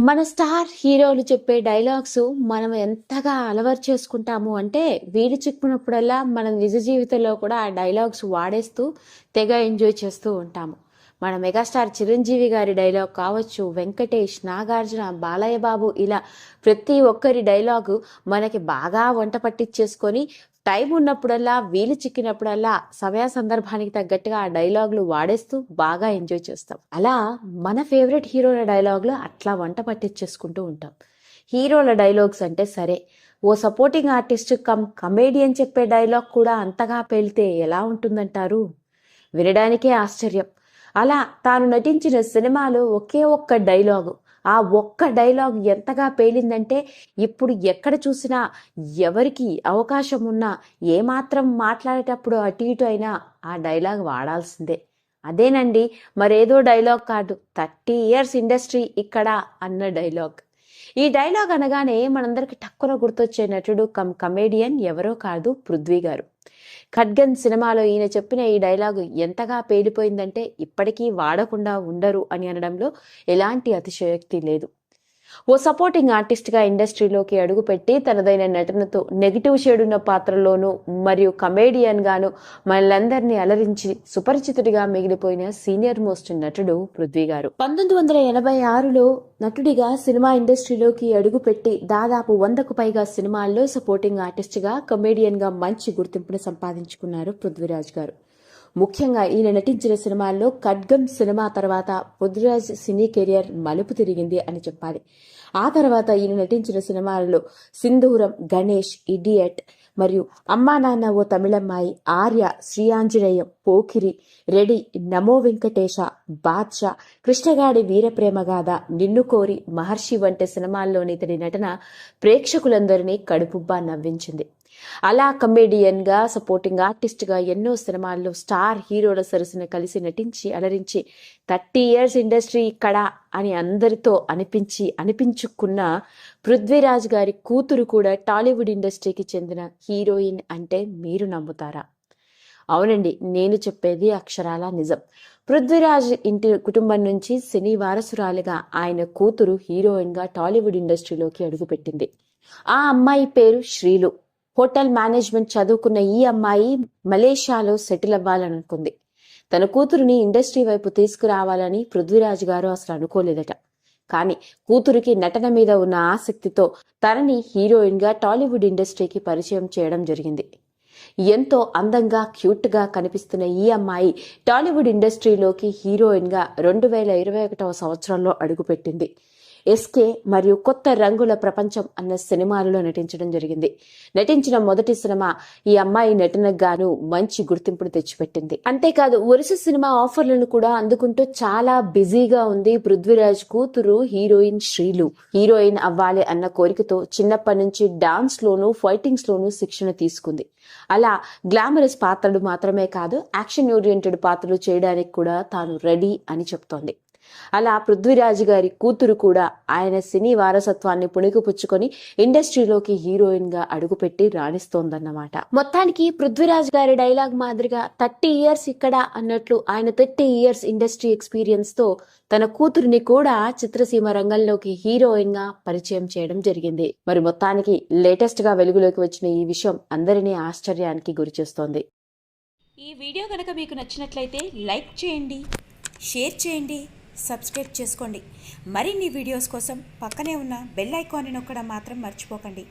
మన స్టార్ హీరోలు చెప్పే డైలాగ్స్ మనం ఎంతగా అలవాటు చేసుకుంటాము అంటే వీలు చిక్కునప్పుడల్లా మన నిజ జీవితంలో కూడా ఆ డైలాగ్స్ వాడేస్తూ తెగ ఎంజాయ్ చేస్తూ ఉంటాము. మన మెగాస్టార్ చిరంజీవి గారి డైలాగ్ కావచ్చు, వెంకటేష్, నాగార్జున, బాలయ్య బాబు, ఇలా ప్రతి ఒక్కరి డైలాగు మనకి బాగా వంట పట్టించేసుకొని టైం ఉన్నప్పుడల్లా, వీలు చిక్కినప్పుడల్లా, సమయ సందర్భానికి తగ్గట్టుగా ఆ డైలాగులు వాడేస్తూ బాగా ఎంజాయ్ చేస్తాం. అలా మన ఫేవరెట్ హీరోల డైలాగులు అట్లా వంట పట్టించేసుకుంటూ ఉంటాం. హీరోల డైలాగ్స్ అంటే సరే, ఓ సపోర్టింగ్ ఆర్టిస్ట్ కమేడియన్ చెప్పే డైలాగ్ కూడా అంతగా పేలితే ఎలా ఉంటుందంటారు? వినడానికే ఆశ్చర్యం. అలా తాను నటించిన సినిమాలో ఒకే ఒక్క డైలాగు, ఆ ఒక్క డైలాగ్ ఎంతగా పేలిందంటే ఇప్పుడు ఎక్కడ చూసినా ఎవరికి అవకాశం ఉన్నా ఏమాత్రం మాట్లాడేటప్పుడు అటు ఇటు అయినా ఆ డైలాగ్ వాడాల్సిందే. అదేనండి, మరేదో డైలాగ్ కాదు, 30 ఇయర్స్ ఇండస్ట్రీ ఇక్కడ అన్న డైలాగ్. ఈ డైలాగ్ అనగానే మనందరికి టక్కున గుర్తొచ్చే నటుడు కమేడియన్ ఎవరో కాదు, పృథ్వీ గారు. ఖడ్గన్ సినిమాలో ఈయన చెప్పిన ఈ డైలాగు ఎంతగా పేలిపోయిందంటే ఇప్పటికీ వాడకుండా ఉండరు అని అనడంలో ఎలాంటి అతిశయోక్తి లేదు. ఓ సపోర్టింగ్ ఆర్టిస్ట్గా ఇండస్ట్రీలోకి అడుగుపెట్టి తనదైన నటనతో నెగిటివ్ షేడున్న పాత్రలోనూ మరియు కమేడియన్గాను మనలందరినీ అలరించి సుపరిచితుడిగా మిగిలిపోయిన సీనియర్ మోస్ట్ నటుడు పృథ్వీ గారు. 1986లో నటుడిగా సినిమా ఇండస్ట్రీలోకి అడుగుపెట్టి దాదాపు 100కు పైగా సినిమాల్లో సపోర్టింగ్ ఆర్టిస్ట్గా, కమేడియన్గా మంచి గుర్తింపును సంపాదించుకున్నారు పృథ్వీరాజ్ గారు. ముఖ్యంగా ఈయన నటించిన సినిమాల్లో ఖడ్గం సినిమా తర్వాత పృథ్వీరాజ్ సినీ కెరియర్ మలుపు తిరిగింది అని చెప్పాలి. ఆ తర్వాత ఈయన నటించిన సినిమాలలో సింధూరం, గణేష్, ఇడియట్ మరియు అమ్మా నాన్న ఓ తమిళమ్మాయి, ఆర్య, శ్రీయాంజనేయం, పోకిరి, రెడీ, నమో వెంకటేశ, బాద్షా, కృష్ణగాడి వీరప్రేమగాథ, నిన్ను కోరి, మహర్షి వంటి సినిమాల్లోని ఇతడి నటన ప్రేక్షకులందరినీ కడుపుబ్బా నవ్వించింది. అలా కమేడియన్గా, సపోర్టింగ్ ఆర్టిస్ట్గా ఎన్నో సినిమాల్లో స్టార్ హీరోల సరసన కలిసి నటించి అలరించి 30 ఇయర్స్ ఇండస్ట్రీ ఇక్కడ అని అందరితో అనిపించుకున్న పృథ్వీరాజ్ గారి కూతురు కూడా టాలీవుడ్ ఇండస్ట్రీకి చెందిన హీరోయిన్ అంటే మీరు నమ్ముతారా? అవునండి, నేను చెప్పేది అక్షరాల నిజం. పృథ్వీరాజ్ కుటుంబం నుంచి సినీ వారసురాలిగా ఆయన కూతురు హీరోయిన్గా టాలీవుడ్ ఇండస్ట్రీలోకి అడుగుపెట్టింది. ఆ అమ్మాయి పేరు శ్రీలు. హోటల్ మేనేజ్మెంట్ చదువుకున్న ఈ అమ్మాయి మలేషియాలో సెటిల్ అవ్వాలనుకుంది. తన కూతురుని ఇండస్ట్రీ వైపు తీసుకురావాలని పృథ్వీరాజ్ గారు అసలు అనుకోలేదట. కానీ కూతురికి నటన మీద ఉన్న ఆసక్తితో తనని హీరోయిన్గా టాలీవుడ్ ఇండస్ట్రీకి పరిచయం చేయడం జరిగింది. ఎంతో అందంగా, క్యూట్గా కనిపిస్తున్న ఈ అమ్మాయి టాలీవుడ్ ఇండస్ట్రీలోకి హీరోయిన్గా 2021వ సంవత్సరంలో అడుగుపెట్టింది. ఎస్కే మరియు కొత్త రంగుల ప్రపంచం అన్న సినిమాలలో నటించడం జరిగింది. నటించిన మొదటి సినిమా ఈ అమ్మాయి నటనకు గాను మంచి గుర్తింపును తెచ్చిపెట్టింది. అంతేకాదు వరుస సినిమా ఆఫర్లను కూడా అందుకుంటూ చాలా బిజీగా ఉంది పృథ్వీరాజ్ కూతురు హీరోయిన్ శ్రీలు. హీరోయిన్ అవ్వాలి అన్న కోరికతో చిన్నప్పటి నుంచి డాన్స్ లోను, ఫైటింగ్స్ లోను శిక్షణ తీసుకుంది. అలా గ్లామరస్ పాత్రలు మాత్రమే కాదు, యాక్షన్ ఓరియంటెడ్ పాత్రలు చేయడానికి కూడా తాను రెడీ అని చెప్తోంది. అలా పృథ్వీరాజ్ గారి కూతురు కూడా ఆయన సినీ వారసత్వాన్ని పుణికిపుచ్చుకొని ఇండస్ట్రీలోకి హీరోయిన్ గా అడుగుపెట్టి రాణిస్తోందన్నమాట. మొత్తానికి పృథ్వీరాజ్ గారి డైలాగ్ మాదిరిగా 30 ఇయర్స్ ఇక్కడ అన్నట్లు ఆయన 30 ఇయర్స్ ఇండస్ట్రీ ఎక్స్పీరియన్స్ తో తన కూతురిని కూడా చిత్రసీమ రంగంలోకి హీరోయిన్ గా పరిచయం చేయడం జరిగింది. మరి మొత్తానికి లేటెస్ట్ గా వెలుగులోకి వచ్చిన ఈ విషయం అందరినీ ఆశ్చర్యానికి గురిచేస్తోంది. ఈ వీడియో కనుక మీకు నచ్చినట్లయితే లైక్ చేయండి, షేర్ చేయండి, సబ్స్క్రైబ్ చేసుకోండి. మరిన్ని వీడియోస్ కోసం పక్కనే ఉన్న బెల్ ఐకాన్ని నొక్కడం మాత్రం మర్చిపోకండి.